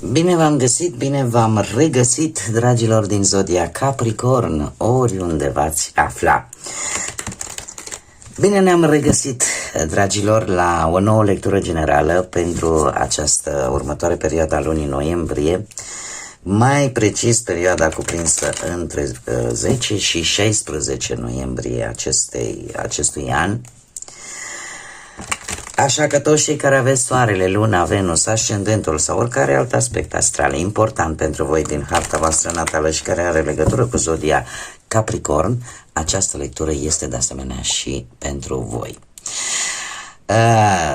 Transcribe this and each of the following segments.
Bine v-am găsit, bine v-am regăsit, dragilor din Zodia Capricorn, oriunde v-ați afla. Bine ne-am regăsit, dragilor, la o nouă lectură generală pentru această următoare perioadă a lunii noiembrie, mai precis perioada cuprinsă între 10 și 16 noiembrie acestui an. Așa că toți cei care aveți soarele, luna, Venus, ascendentul sau oricare alt aspect astral important pentru voi din harta voastră natală și care are legătură cu Zodia Capricorn, această lectură este de asemenea și pentru voi.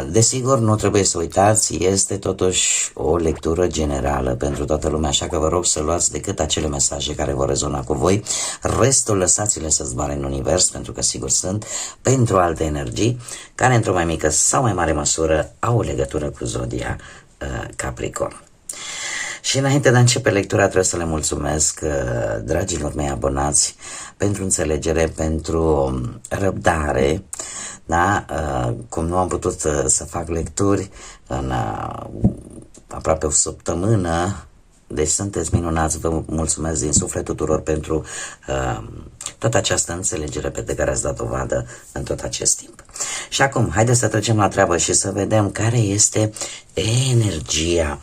Desigur, nu trebuie să uitați, este totuși o lectură generală pentru toată lumea, așa că vă rog să luați decât acele mesaje care vor rezona cu voi, restul lăsați-le să zboare în univers, pentru că sigur sunt pentru alte energii care într-o mai mică sau mai mare măsură au o legătură cu Zodia Capricorn. Și înainte de a începe lectura trebuie să le mulțumesc dragilor mei abonați pentru înțelegere, pentru răbdare. Da? Cum nu am putut să fac lecturi în aproape o săptămână, deci sunteți minunați, vă mulțumesc din suflet tuturor pentru toată această înțelegere pe care ați dat dovadă în tot acest timp. Și acum, haideți să trecem la treabă și să vedem care este energia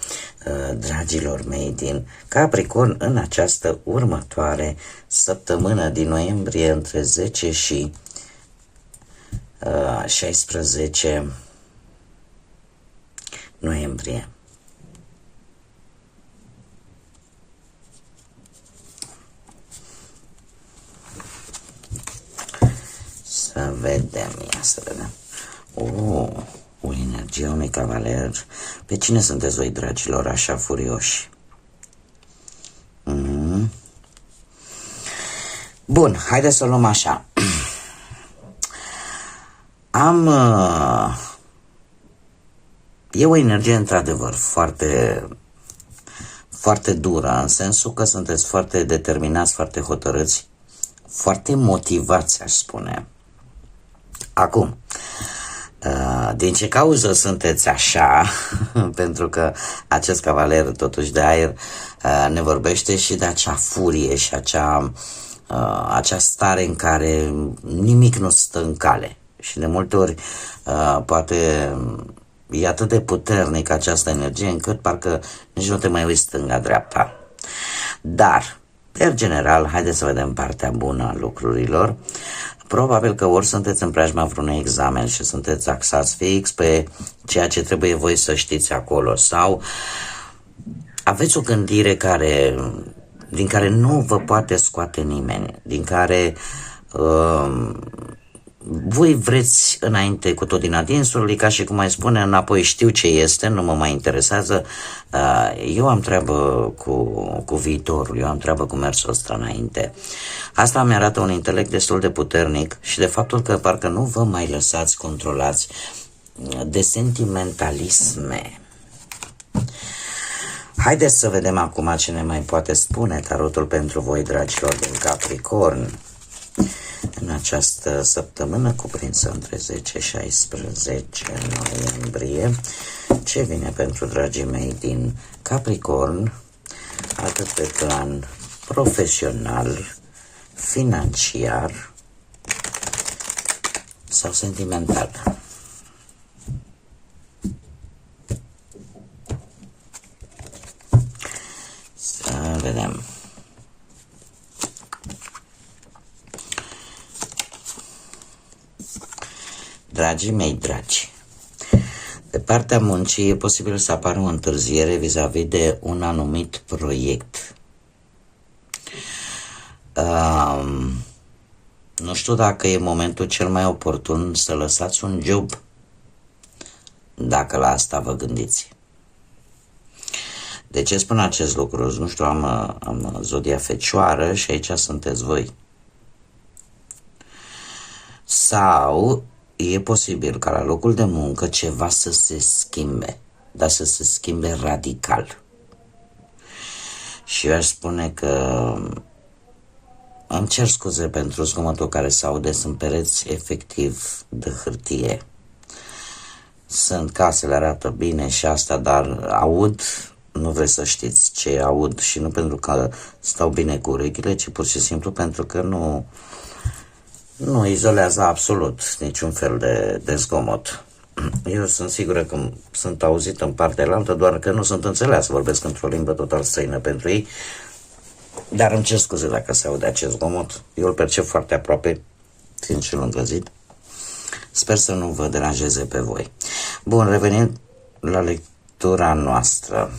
dragilor mei din Capricorn în această următoare săptămână din noiembrie între 10 și 16 noiembrie. Să vedem, să vedem. O energie a unui cavaler. Pe cine sunteți voi, dragilor, așa furioși? Bun, haideți să o luăm așa. E o energie într-adevăr foarte, foarte dură, în sensul că sunteți foarte determinați, foarte hotărâți, foarte motivați, aș spune. Acum, din ce cauză sunteți așa? Pentru că acest cavaler totuși de aer ne vorbește și de acea furie și acea stare în care nimic nu stă în cale. Și de multe ori poate e atât de puternic această energie încât parcă nici nu te mai uiți stânga-dreapta. Dar, per general, haideți să vedem partea bună a lucrurilor. Probabil că ori sunteți în preajma vreunui examen și sunteți axați fix pe ceea ce trebuie voi să știți acolo, sau aveți o gândire din care nu vă poate scoate nimeni, din care voi vreți înainte cu tot din adinsul, ca și cum mai spune înapoi, știu ce este, nu mă mai interesează, eu am treabă cu viitorul, eu am treabă cu mersul ăsta înainte. Asta mi arată un intelect destul de puternic și de faptul că parcă nu vă mai lăsați controlați de sentimentalisme. Haideți să vedem acum ce ne mai poate spune tarotul pentru voi, dragilor din Capricorn, în această săptămână cuprinsă între 10 și 16 noiembrie. Ce vine pentru dragii mei din Capricorn, atât pe plan profesional, financiar sau sentimental? Să vedem. Dragii mei dragi, pe partea muncii e posibil să apară o întârziere vis-a-vis de un anumit proiect. Nu știu dacă e momentul cel mai oportun să lăsați un job, dacă la asta vă gândiți. De ce spun acest lucru? Nu știu, am Zodia Fecioară și aici sunteți voi. Sau e posibil ca la locul de muncă ceva să se schimbe, dar să se schimbe radical. Și eu aș spune că îmi cer scuze pentru zgomotul care se aude, sunt pereți efectiv de hârtie. Sunt casele, arată bine și asta, dar aud nu vreți să știți ce aud și nu pentru că stau bine cu urechile, ci pur și simplu pentru că nu izolează absolut niciun fel de zgomot. Eu sunt sigură că sunt auzit în partea altă, doar că nu sunt înțeleas, vorbesc într-o limbă total străină pentru ei, dar îmi cer scuze dacă se aude acest zgomot. Eu îl percep foarte aproape, fiind și lângăzit. Sper să nu vă deranjeze pe voi. Bun, revenind la lectura noastră.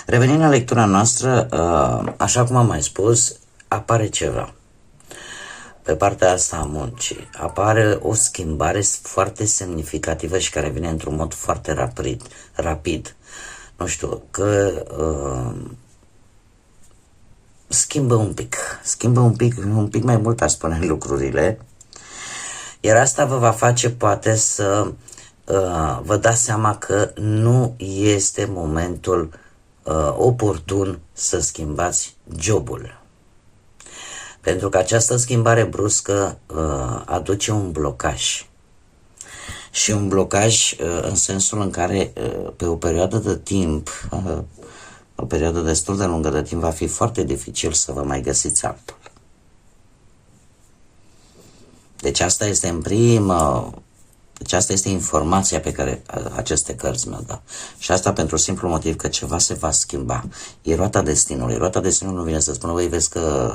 Revenind la lectura noastră, așa cum am mai spus, apare ceva. Pe partea asta a muncii apare o schimbare foarte semnificativă și care vine într-un mod foarte rapid. Nu știu, că schimbă un pic mai mult, aș spune, lucrurile. Iar asta vă va face poate să vă dați seama că nu este momentul oportun să schimbați jobul. Pentru că această schimbare bruscă aduce un blocaj. Și un blocaj în sensul în care pe o perioadă de timp, o perioadă destul de lungă de timp, va fi foarte dificil să vă mai găsiți altul. Deci asta este deci asta este informația pe care aceste cărți mi-o dau. Și asta pentru simplu motiv că ceva se va schimba. E roata destinului. Roata destinului nu vine să spună, băi, vezi că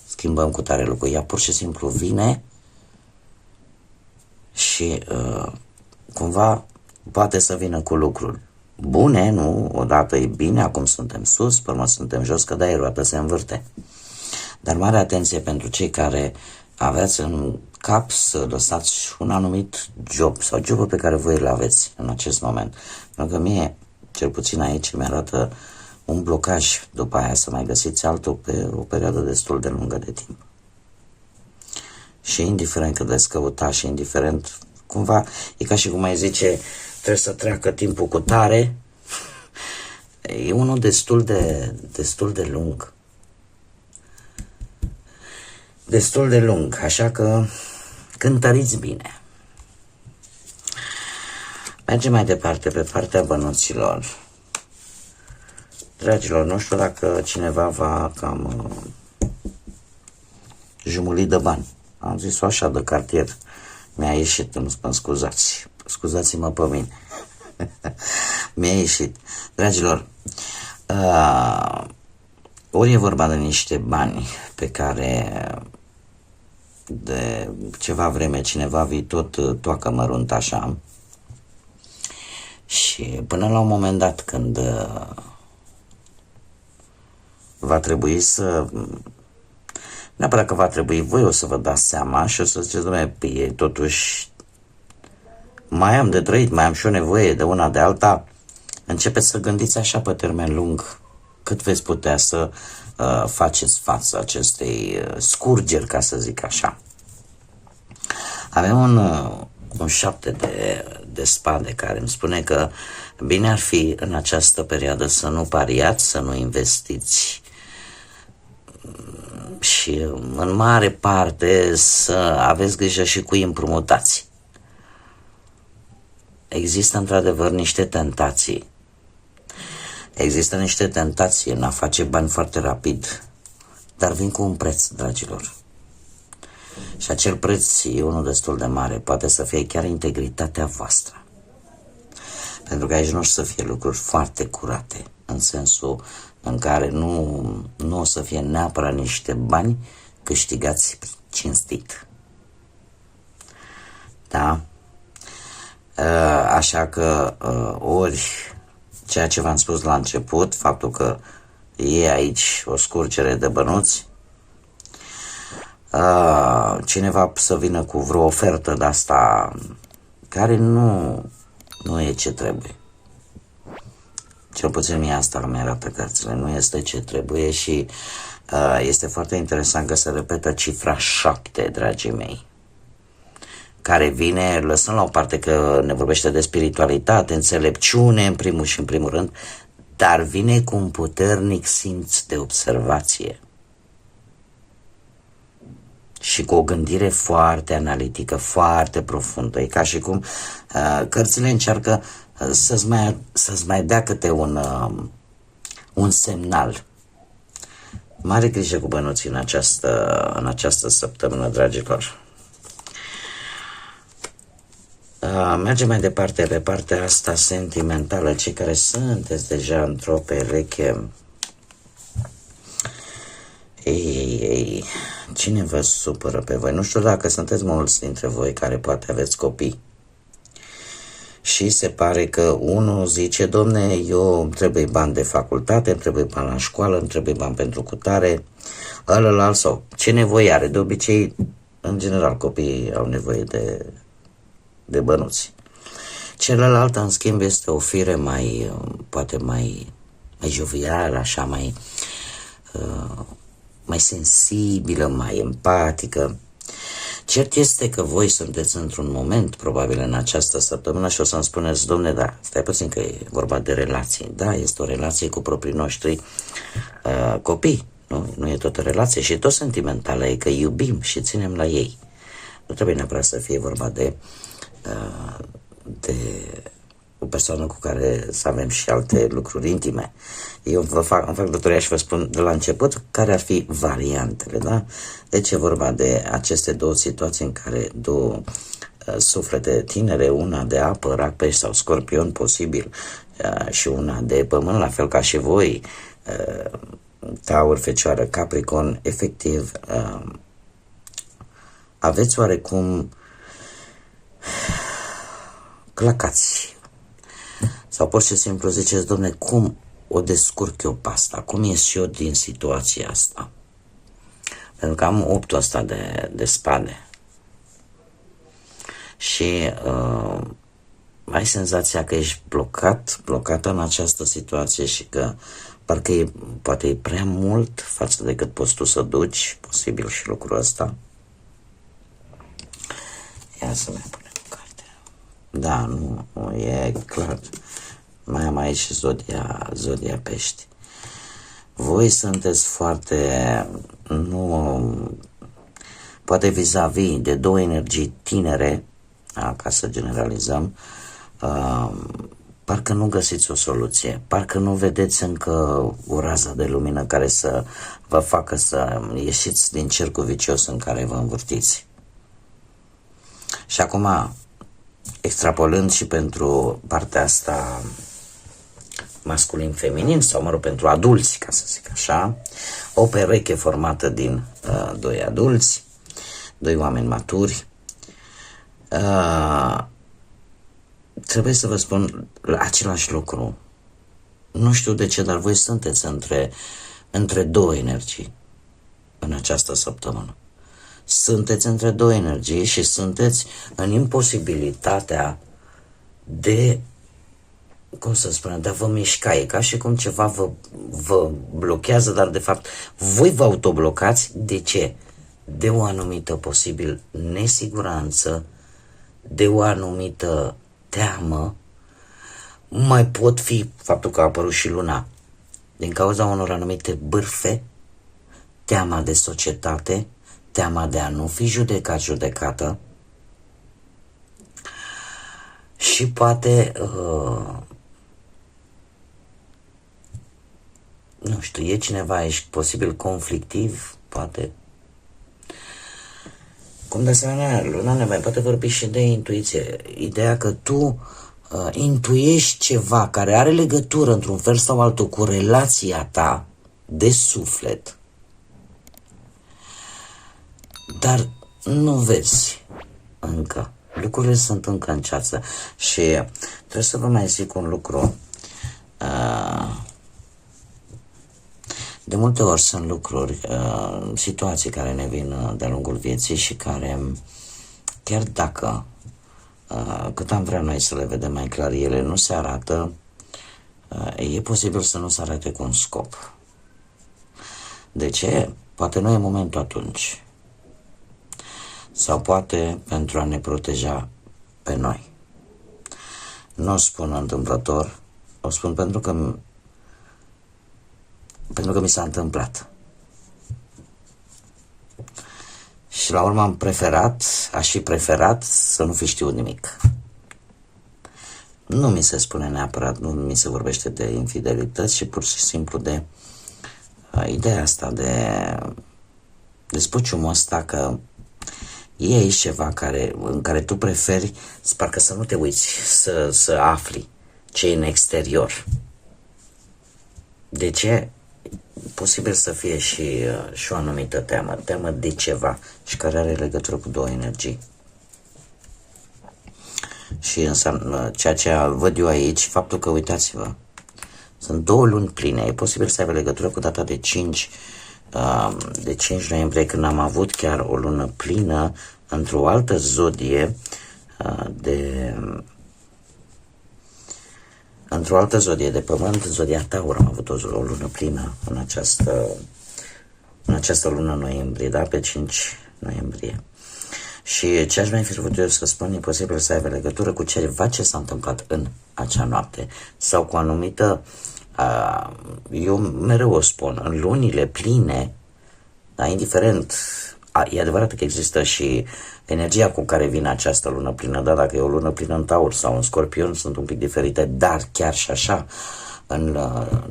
schimbăm cu tare lucru. Ea pur și simplu vine și cumva poate să vină cu lucruri bune, nu? Odată e bine, acum suntem sus, pe urmă suntem jos, că da, roata se învârte. Dar mare atenție pentru cei care aveți în cap să lăsați un anumit job sau jobul pe care voi îl aveți în acest moment. Pentru că mie, cel puțin aici, mi-arată un blocaj după aia să mai găsiți altul pe o perioadă destul de lungă de timp. Și indiferent cât veți căuta și indiferent, cumva, e ca și cum mai zice, trebuie să treacă timpul cu tare, e unul destul de lung. Destul de lung, așa că cântăriți bine. Mergem mai departe pe partea bănuților. Dragilor, nu știu dacă cineva va cam jumuli de bani. Am zis-o așa de cartier. Mi-a ieșit, îmi scuzați. Scuzați-mă pe mine. Mi-a ieșit. Dragilor, ori e vorba de niște bani pe care de ceva vreme cineva vii tot toacă mărunt așa și până la un moment dat când va trebui să, neapărat că va trebui, voi o să vă dați seama și o să ziceți, dom'le, totuși mai am de trăit, mai am și o nevoie de una de alta. Începeți să gândiți așa pe termen lung cât veți putea să faceți față acestei scurgeri, ca să zic așa. Avem un 7 de spade care îmi spune că bine ar fi în această perioadă să nu pariați, să nu investiți și în mare parte să aveți grijă și cu împrumutați. Există într-adevăr niște tentații. Există niște tentații în a face bani foarte rapid, dar vin cu un preț, dragilor. Și acel preț e unul destul de mare, poate să fie chiar integritatea voastră. Pentru că aici nu o să fie lucruri foarte curate, în sensul în care nu o să fie neapărat niște bani câștigați cinstit. Da? Așa că ori ceea ce v-am spus la început, faptul că e aici o scurgere de bănuți, cineva să vină cu vreo ofertă de asta care nu e ce trebuie. Cel puțin mie asta mi arată cărțile, nu este ce trebuie și este foarte interesant că se repetă cifra 7, dragii mei, care vine, lăsând la o parte că ne vorbește de spiritualitate, înțelepciune în primul și în primul rând, dar vine cu un puternic simț de observație și cu o gândire foarte analitică, foarte profundă. E ca și cum cărțile încearcă să-ți mai dea câte un semnal. Mare grijă cu bănuții în această săptămână, dragilor. Mergem mai departe pe partea asta sentimentală. Cei care sunteți deja într-o pereche, ei, cine vă supără pe voi? Nu știu dacă sunteți mulți dintre voi care poate aveți copii și se pare că unul zice: domne, eu îmi trebuie bani de facultate, îmi trebuie bani la școală, îmi trebuie bani pentru cutare, ălălalt, sau ce nevoie are. De obicei, în general, copiii au nevoie de bănuți. Celălalt, în schimb, este o fire poate mai jovială, așa, mai sensibilă, mai empatică. Cert este că voi sunteți într-un moment, probabil în această săptămână, și o să-mi spuneți: domne, da, stai puțin că e vorba de relații. Da, este o relație cu proprii noștri copii. Nu e tot o relație și tot sentimentală, e că iubim și ținem la ei. Nu trebuie neapărat să fie vorba de o persoană cu care să avem și alte lucruri intime. Eu îmi fac datoria și vă spun de la început care ar fi variantele, da? Deci e vorba de aceste două situații în care două suflete tinere, una de apă, rac, pești sau scorpion posibil, și una de pământ, la fel ca și voi, Taur, Fecioară, Capricorn, efectiv, aveți oarecum clacați. Sau pur și simplu ziceți: domne, cum o descurc eu pe asta? Cum ies eu din situația asta? Pentru că am 8-ul ăsta de spade. Și ai senzația că ești blocată în această situație și că parcă poate e prea mult față de cât poți tu să duci, posibil și lucrul ăsta. Ia să mai punem cartea. Da, nu e clar. Mai am aici zodia pești. Voi sunteți foarte, poate vis-a-vis de două energii tinere, ca să generalizăm, parcă nu găsiți o soluție, parcă nu vedeți încă o rază de lumină care să vă facă să ieșiți din cercul vicios în care vă învârtiți. Și acum, extrapolând și pentru partea asta masculin-feminin, sau mă rog, pentru adulți, ca să zic așa, o pereche formată din doi adulți, doi oameni maturi. Trebuie să vă spun același lucru. Nu știu de ce, dar voi sunteți între două energii în această săptămână. Sunteți între două energii și sunteți în imposibilitatea de, cum să spunem, de a vă mișca. E ca și cum ceva vă blochează, dar de fapt voi vă autoblocați. De ce? De o anumită posibil nesiguranță, de o anumită teamă. Mai pot fi faptul că a apărut și luna din cauza unor anumite bârfe, teama de societate, teama de a nu fi judecată și poate nu știu, e cineva aici posibil conflictiv, poate. Cum de asemenea, luna ne mai poate vorbi și de intuiție. Ideea că tu intuiești ceva care are legătură într-un fel sau altul cu relația ta de suflet, dar nu vezi încă. Lucrurile sunt încă în ceață. Și trebuie să vă mai zic un lucru. De multe ori sunt lucruri, situații care ne vin de-a lungul vieții și care, chiar dacă cât am vrea noi să le vedem mai clar, ele nu se arată, e posibil să nu se arate cu un scop. De ce? Poate nu e momentul atunci. Sau poate pentru a ne proteja pe noi. Nu o spun întâmplător, o spun pentru că mi s-a întâmplat. Și la urmă aș fi preferat să nu fi știut nimic. nu mi se spune neapărat, nu mi se vorbește de infidelități, ci pur și simplu de ideea asta de spuciumul ăsta că e aici ceva în care tu preferi parcă să nu te uiți, să afli ce e în exterior. De ce? Posibil să fie și o anumită teamă de ceva și care are legătură cu două energii. Și înseamnă ceea ce văd eu aici, faptul că, uitați-vă, sunt 2 luni pline, e posibil să aibă legătură cu data de 5 noiembrie, când am avut chiar o lună plină într-o altă zodie într-o altă zodie de pământ, zodia Taur. Am avut o lună plină în această lună noiembrie, da? Pe 5 noiembrie. Și ce aș mai fi vrut eu să spun, e posibil să aibă legătură cu ceva ce s-a întâmplat în acea noapte sau cu anumită, eu mereu o spun, în lunile pline, da, indiferent, e adevărat că există și energia cu care vine această lună plină, da, dacă e o lună plină în Taur sau în Scorpion sunt un pic diferite, dar chiar și așa, în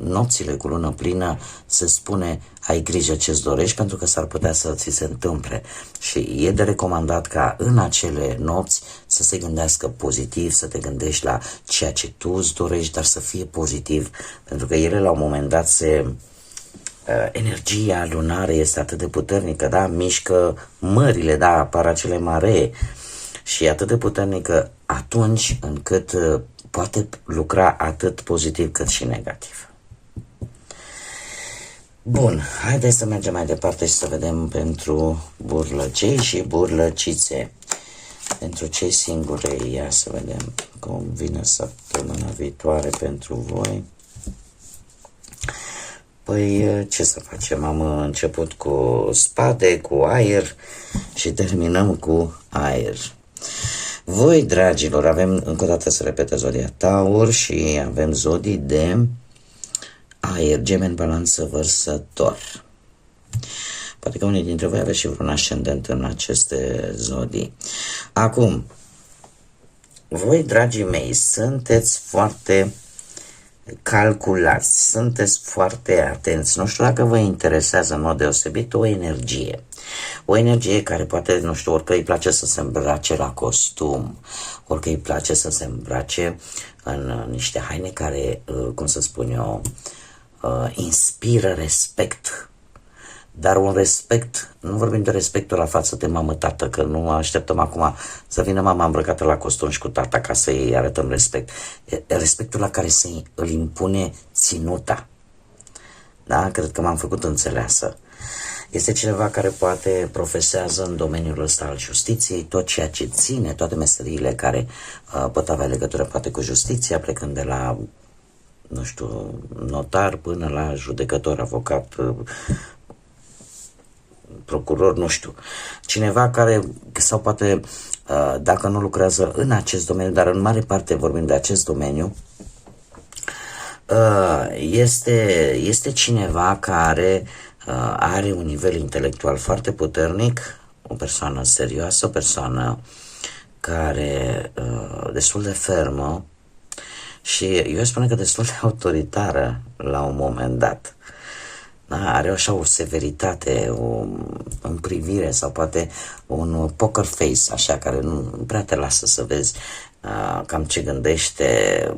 nopțile cu lună plină se spune ai grijă ce-ți dorești pentru că s-ar putea să ți se întâmple și e de recomandat ca în acele nopți să se gândească pozitiv, să te gândești la ceea ce tu îți dorești, dar să fie pozitiv, pentru că ele la un moment dat energia lunară este atât de puternică, da, mișcă mările, da, apar acele maree și e atât de puternică atunci încât poate lucra atât pozitiv cât și negativ. Bun, haideți să mergem mai departe și să vedem pentru burlăcei și burlăcițe. Pentru cei singuri, ia să vedem cum vine săptămâna viitoare pentru voi. Păi, ce să facem? Am început cu spade, cu aer și terminăm cu aer. Voi, dragilor, avem, încă o dată să repete, zodia Taur și avem zodii de aer, Gemeni, Balanță, Vărsător. Poate că unii dintre voi aveți și vreun ascendent în aceste zodii. Acum, voi, dragii mei, sunteți foarte calculați, sunteți foarte atenți. Nu știu dacă vă interesează în mod deosebit o energie care poate, nu știu, orică îi place să se îmbrace la costum, orică îi place să se îmbrace în niște haine care, cum să spun eu, inspiră respect. Dar un respect, nu vorbim de respectul la față de mamă-tată, că nu așteptăm acum să vină mama îmbrăcată la costum și cu tata ca să-i arătăm respect. Respectul la care îl impune ținuta. Da? Cred că m-am făcut înțeleasă. Este cineva care poate profesează în domeniul ăsta al justiției, tot ceea ce ține, toate meseriile care pot avea legătură poate cu justiția, plecând de la, nu știu, notar până la judecător, avocat, procuror, nu știu, cineva care, sau poate, dacă nu lucrează în acest domeniu, dar în mare parte vorbim de acest domeniu, este cineva care are un nivel intelectual foarte puternic, o persoană serioasă, o persoană care destul de fermă și eu spun că destul de autoritară la un moment dat. Da, are așa o severitate în privire sau poate un poker face, așa, care nu prea te lasă să vezi cam ce gândește,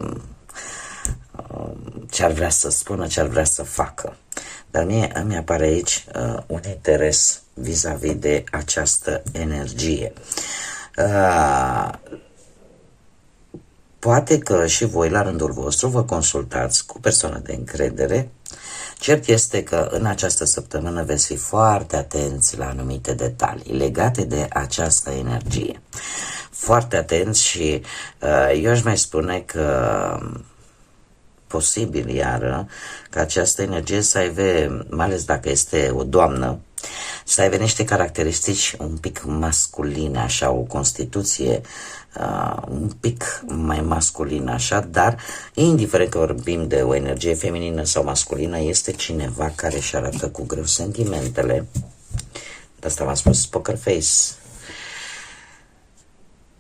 ce ar vrea să spună, ce ar vrea să facă. Dar mie îmi apare aici un interes vis-a-vis de această energie. Poate că și voi, la rândul vostru, vă consultați cu persoane de încredere. Cert este că în această săptămână veți fi foarte atenți la anumite detalii legate de această energie. Foarte atenți și eu aș mai spune că posibil iară că această energie să aibă, mai ales dacă este o doamnă, să aibă niște caracteristici un pic masculine, așa, o constituție un pic mai masculină, așa, dar indiferent că vorbim de o energie feminină sau masculină, este cineva care își arată cu greu sentimentele. De asta v-am spus poker face.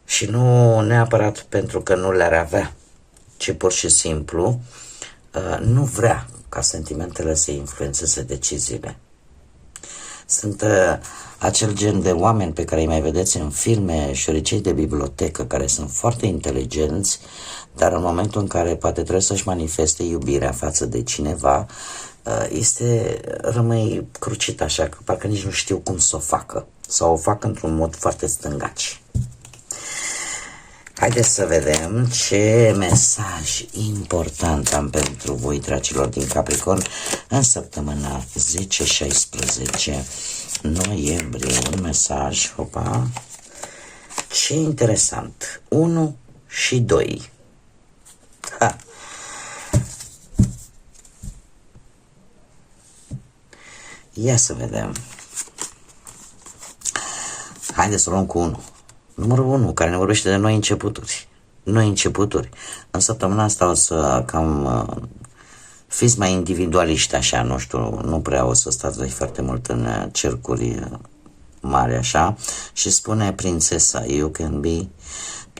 Și nu neapărat pentru că nu le-ar avea, ci pur și simplu nu vrea ca sentimentele să influențeze deciziile. Sunt acel gen de oameni pe care îi mai vedeți în filme, șoricei de bibliotecă, care sunt foarte inteligenți, dar în momentul în care poate trebuie să-și manifeste iubirea față de cineva, rămâi crucit așa, că parcă nici nu știu cum să o facă, sau o fac într-un mod foarte stângaci. Haideți să vedem ce mesaj important am pentru voi, dragilor din Capricorn, în săptămâna 10-16 noiembrie. Un mesaj, hopa, ce interesant, 1 și 2. Ha. Ia să vedem. Haideți să luăm cu 1. Numărul 1, care ne vorbește de noi începuturi. Noi începuturi. În săptămâna asta o să cam fiți mai individualiști așa, nu știu, nu prea o să stați voi foarte mult în cercuri mari așa. Și spune prințesa, you can be,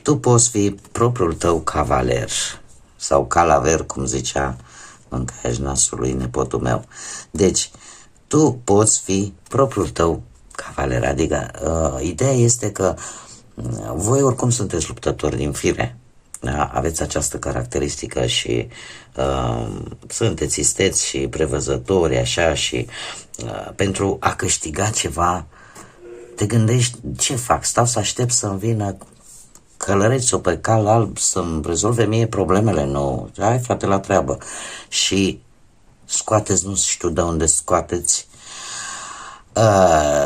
tu poți fi propriul tău cavaler. Sau calaver, cum zicea în caiaș nasului nepotul meu. Deci, tu poți fi propriul tău cavaler. Adică, ideea este că voi oricum sunteți luptători din fire, da? Aveți această caracteristică și sunteți isteți și prevăzători așa și pentru a câștiga ceva te gândești ce fac, stau să aștept să-mi vină călărețul pe cal alb să-mi rezolve mie problemele, nu, hai frate la treabă și scoateți, nu știu de unde scoateți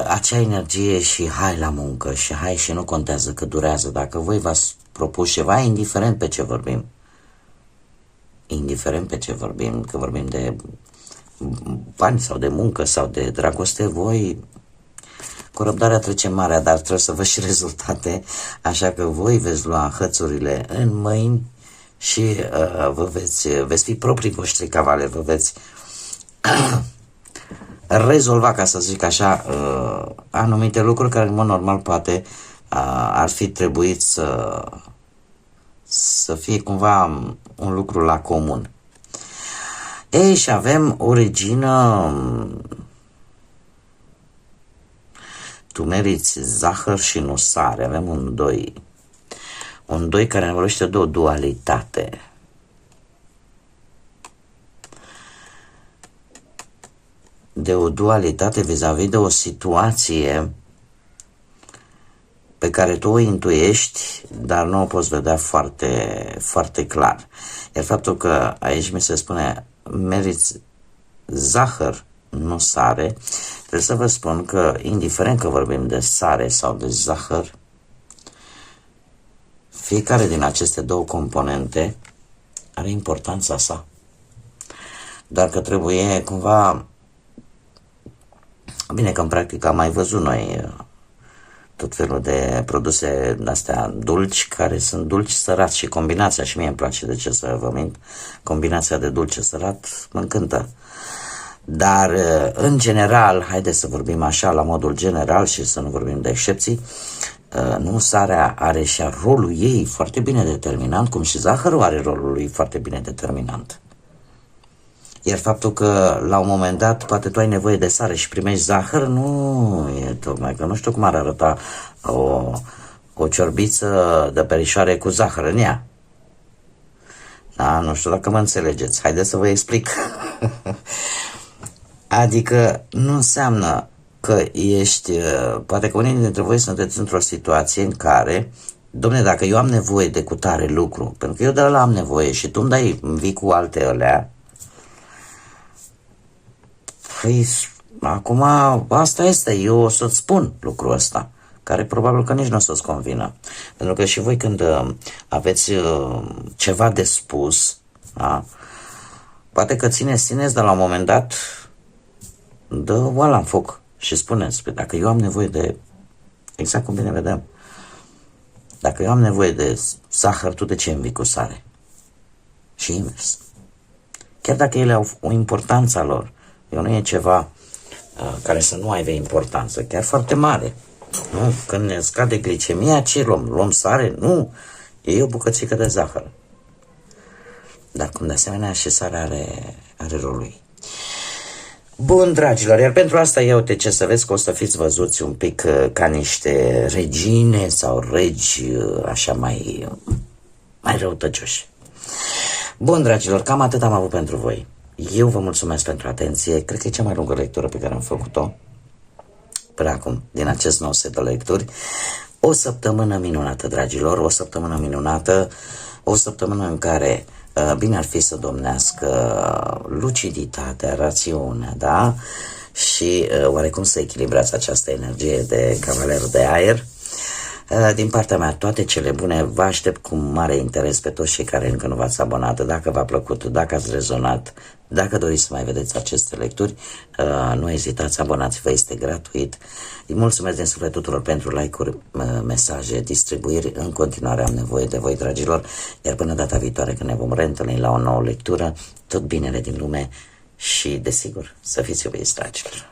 acea energie și hai la muncă și hai și nu contează cât durează. Dacă voi v-ați propus ceva, indiferent pe ce vorbim, că vorbim de bani sau de muncă sau de dragoste, voi cu răbdarea trece marea, dar trebuie să văd și rezultate, așa că voi veți lua hățurile în mâini și veți fi proprii voștri cavaleri, vă veți rezolva, ca să zic așa, anumite lucruri care în mod normal poate ar fi trebuit să fie cumva un lucru la comun. Ei, și avem o regină, tu meriți zahăr și nu sare, avem un 2 care ne vorbește de o dualitate. De o dualitate vis-a-vis de o situație pe care tu o intuiești, dar nu o poți vedea foarte, foarte clar. Iar faptul că aici mi se spune meriți zahăr, nu sare, trebuie să vă spun că, indiferent că vorbim de sare sau de zahăr, fiecare din aceste două componente are importanța sa. Doar că trebuie cumva, bine că în practică am mai văzut noi tot felul de produse astea dulci, care sunt dulci sărați și combinația, și mie îmi place, de ce să vă mint, combinația de dulce sărat mă încântă. Dar în general, haideți să vorbim așa la modul general și să nu vorbim de excepții, nu, sarea are și rolul ei foarte bine determinant, cum și zahărul are rolul lui foarte bine determinant. Iar faptul că la un moment dat poate tu ai nevoie de sare și primești zahăr, nu e tocmai, că nu știu cum ar arăta o ciorbiță de perișoare cu zahăr în ea. Da, nu știu dacă mă înțelegeți, haideți să vă explic. Adică nu înseamnă că ești, poate că unii dintre voi sunteți într-o situație în care, dom'le, dacă eu am nevoie de cutare lucru, pentru că eu de ăla am nevoie și tu îmi vii cu alte ălea, păi, acum asta este, eu o să-ți spun lucrul ăsta, care probabil că nici nu o să-ți convină. Pentru că și voi când aveți ceva de spus, da, poate că țineți, dar la un moment dat dă oala în foc și spuneți, păi dacă eu am nevoie de, exact cum bine vedem, dacă eu am nevoie de zahăr, tu de ce îmi vii cu sare? Și invers. Chiar dacă ele au o importanță a lor, eu nu e ceva care să nu aibă importanță, chiar foarte mare. Nu? Când ne scade glicemia, ce luăm? Luăm sare? Nu, e o bucățică de zahăr. dar cum de asemenea așezarea are rolul lui. Bun, dragilor, iar pentru asta eu ce să vezi că o să fiți văzuți un pic ca niște regine sau regi așa mai răutăcioși. Bun, dragilor, cam atât am avut pentru voi. Eu vă mulțumesc pentru atenție. Cred că e cea mai lungă lectură pe care am făcut-o până acum, din acest nou set de lecturi. O săptămână minunată, dragilor, o săptămână minunată, o săptămână în care bine ar fi să domnească luciditatea, rațiunea, da? Și oarecum să echilibrați această energie de cavaler de aer. Din partea mea, toate cele bune, vă aștept cu mare interes pe toți cei care încă nu v-ați abonat. Dacă v-a plăcut, dacă ați rezonat, dacă doriți să mai vedeți aceste lecturi, nu ezitați, abonați-vă, este gratuit. Îi mulțumesc din suflet tuturor pentru like-uri, mesaje, distribuiri. În continuare am nevoie de voi, dragilor, iar până data viitoare când ne vom reîntâlni la o nouă lectură, tot binele din lume și, desigur, să fiți iubiți, dragilor.